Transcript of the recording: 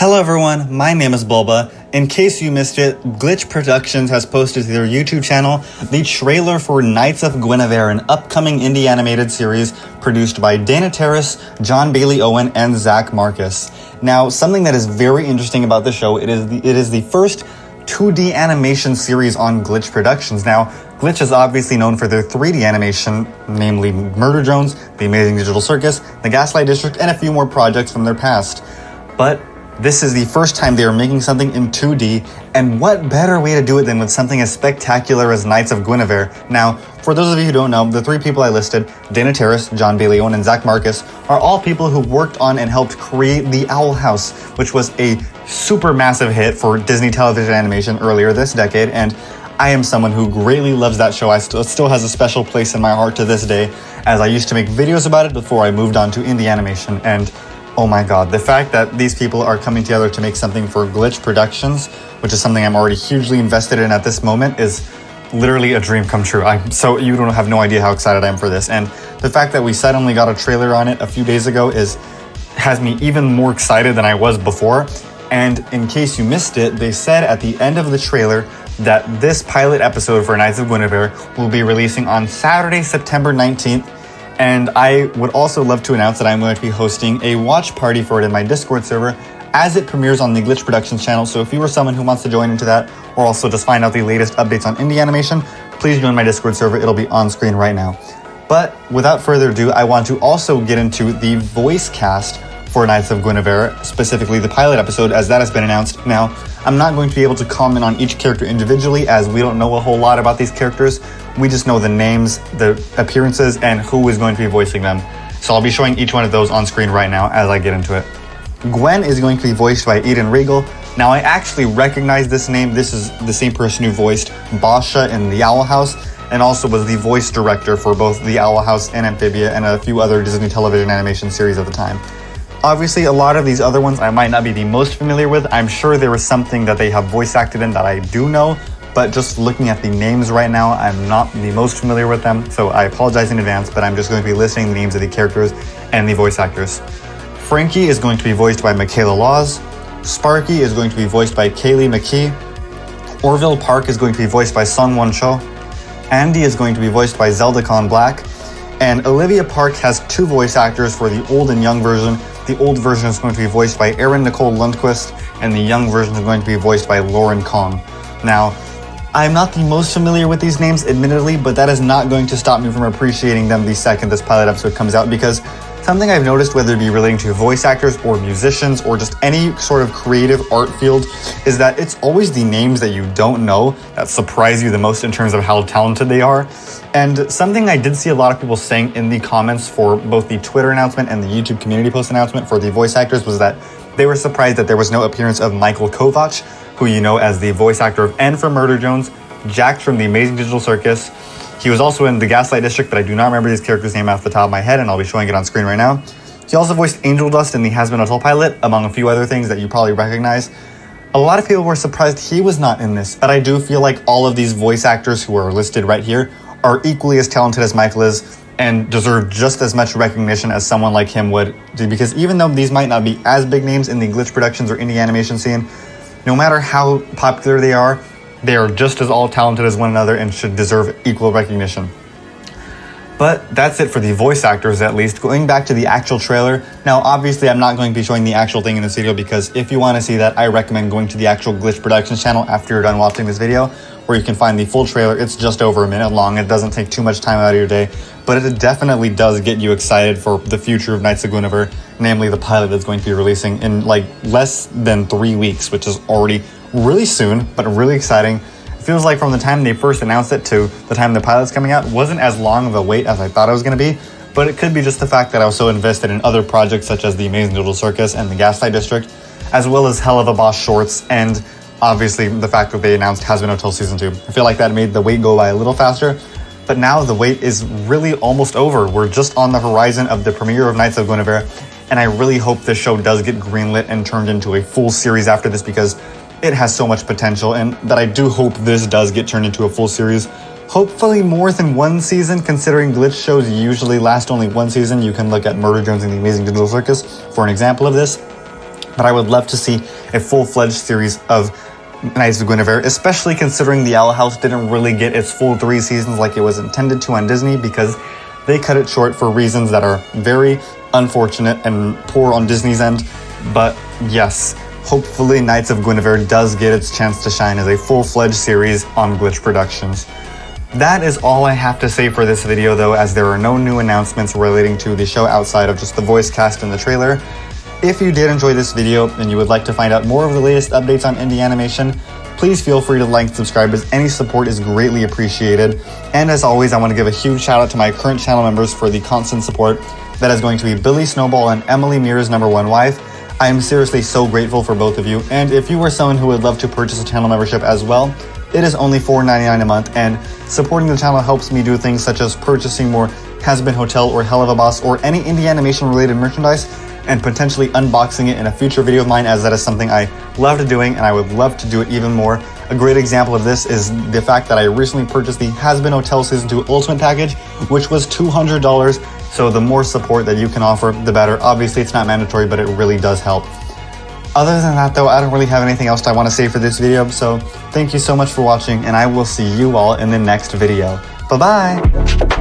Hello everyone, my name is Bulba. In case you missed it, Glitch Productions has posted to their YouTube channel the trailer for Knights of Guinevere, an upcoming indie animated series produced by Dana Terrace, John Bailey Owen, and Zach Marcus. Now, something that is very interesting about the show, it is the first 2D animation series on Glitch Productions. Now, Glitch is obviously known for their 3D animation, namely Murder Drones, The Amazing Digital Circus, The Gaslight District, and a few more projects from their past. But this is the first time they are making something in 2D, and what better way to do it than with something as spectacular as Knights of Guinevere. Now, for those of you who don't know, the three people I listed, Dana Terrace, John Bailey Owen, and Zach Marcus, are all people who worked on and helped create The Owl House, which was a super massive hit for Disney television animation earlier this decade, and I am someone who greatly loves that show. It still has a special place in my heart to this day, as I used to make videos about it before I moved on to indie animation, and oh my god, the fact that these people are coming together to make something for Glitch Productions, which is something I'm already hugely invested in at this moment, is literally a dream come true. You don't have no idea how excited I am for this. And the fact that we suddenly got a trailer on it a few days ago has me even more excited than I was before. And in case you missed it, they said at the end of the trailer that this pilot episode for Knights of Guinevere will be releasing on Saturday, September 19th. And I would also love to announce that I'm going to be hosting a watch party for it in my Discord server as it premieres on the Glitch Productions channel. So if you are someone who wants to join into that, or also just find out the latest updates on indie animation, please join my Discord server. It'll be on screen right now. But without further ado, I want to also get into the voice cast for Knights of Guinevere, specifically the pilot episode, as that has been announced. Now, I'm not going to be able to comment on each character individually, as we don't know a whole lot about these characters. We just know the names, the appearances, and who is going to be voicing them. So I'll be showing each one of those on screen right now as I get into it. Gwen is going to be voiced by Eden Regal. Now, I actually recognize this name. This is the same person who voiced Basha in The Owl House, and also was the voice director for both The Owl House and Amphibia and a few other Disney television animation series at the time. Obviously, a lot of these other ones I might not be the most familiar with. I'm sure there was something that they have voice acted in that I do know, but just looking at the names right now, I'm not the most familiar with them, so I apologize in advance, but I'm just going to be listing the names of the characters and the voice actors. Frankie is going to be voiced by Michaela Laws. Sparky is going to be voiced by Kaylee McKee. Orville Park is going to be voiced by Sungwon Cho. Andi is going to be voiced by Zelda Khan Black. And Olivia Park has two voice actors for the old and young version. The old version is going to be voiced by Erin Nicole Lundquist, and the young version is going to be voiced by Lauren Kong. Now, I'm not the most familiar with these names, admittedly, but that is not going to stop me from appreciating them the second this pilot episode comes out, because something I've noticed, whether it be relating to voice actors or musicians or just any sort of creative art field, is that it's always the names that you don't know that surprise you the most in terms of how talented they are. And something I did see a lot of people saying in the comments for both the Twitter announcement and the YouTube community post announcement for the voice actors was that they were surprised that there was no appearance of Michael Kovac, who you know as the voice actor of N from Murder Drones, Jax from The Amazing Digital Circus. He was also in The Gaslight District, but I do not remember his character's name off the top of my head, and I'll be showing it on screen right now. He also voiced Angel Dust in the Has Been Hotel pilot, among a few other things that you probably recognize. A lot of people were surprised he was not in this, but I do feel like all of these voice actors who are listed right here are equally as talented as Michael is, and deserve just as much recognition as someone like him would, because even though these might not be as big names in the Glitch Productions or indie animation scene, no matter how popular they are just as all talented as one another and should deserve equal recognition. But that's it for the voice actors, at least. Going back to the actual trailer, now obviously I'm not going to be showing the actual thing in this video, because if you want to see that, I recommend going to the actual Glitch Productions channel after you're done watching this video, where you can find the full trailer. It's just over a minute long. It doesn't take too much time out of your day, but it definitely does get you excited for the future of Knights of Guinevere, namely the pilot that's going to be releasing in like less than 3 weeks, which is already really soon, but really exciting. It feels like from the time they first announced it to the time the pilot's coming out wasn't as long of a wait as I thought it was going to be, but it could be just the fact that I was so invested in other projects such as The Amazing Digital Circus and The Gaslight District, as well as Hell of a Boss shorts, and obviously the fact that they announced Has Been Hotel Season 2. I feel like that made the wait go by a little faster, but now the wait is really almost over. We're just on the horizon of the premiere of Knights of Guinevere, and I really hope this show does get greenlit and turned into a full series after this, because it has so much potential, and that I do hope this does get turned into a full series. Hopefully more than one season, considering Glitch shows usually last only one season. You can look at Murder Drones and The Amazing Digital Circus for an example of this. but I would love to see a full-fledged series of Knights of Guinevere, especially considering the Owl House didn't really get its full 3 seasons like it was intended to on Disney, because they cut it short for reasons that are very unfortunate and poor on Disney's end. But yes, hopefully Knights of Guinevere does get its chance to shine as a full-fledged series on Glitch Productions. That is all I have to say for this video though, as there are no new announcements relating to the show outside of just the voice cast in the trailer. If you did enjoy this video and you would like to find out more of the latest updates on indie animation, please feel free to like and subscribe, as any support is greatly appreciated. And as always, I want to give a huge shout out to my current channel members for the constant support. That is going to be Billy Snowball and Emily Mears' #1 wife. I am seriously so grateful for both of you, and if you are someone who would love to purchase a channel membership as well, it is only $4.99 a month, and supporting the channel helps me do things such as purchasing more Has-Been Hotel or Hell of a Boss or any indie animation related merchandise, and potentially unboxing it in a future video of mine, as that is something I loved doing and I would love to do it even more. A great example of this is the fact that I recently purchased the Has-Been Hotel Season 2 Ultimate Package, which was $200, so the more support that you can offer, the better. Obviously, it's not mandatory, but it really does help. Other than that though, I don't really have anything else I want to say for this video, so thank you so much for watching, and I will see you all in the next video. Bye-bye!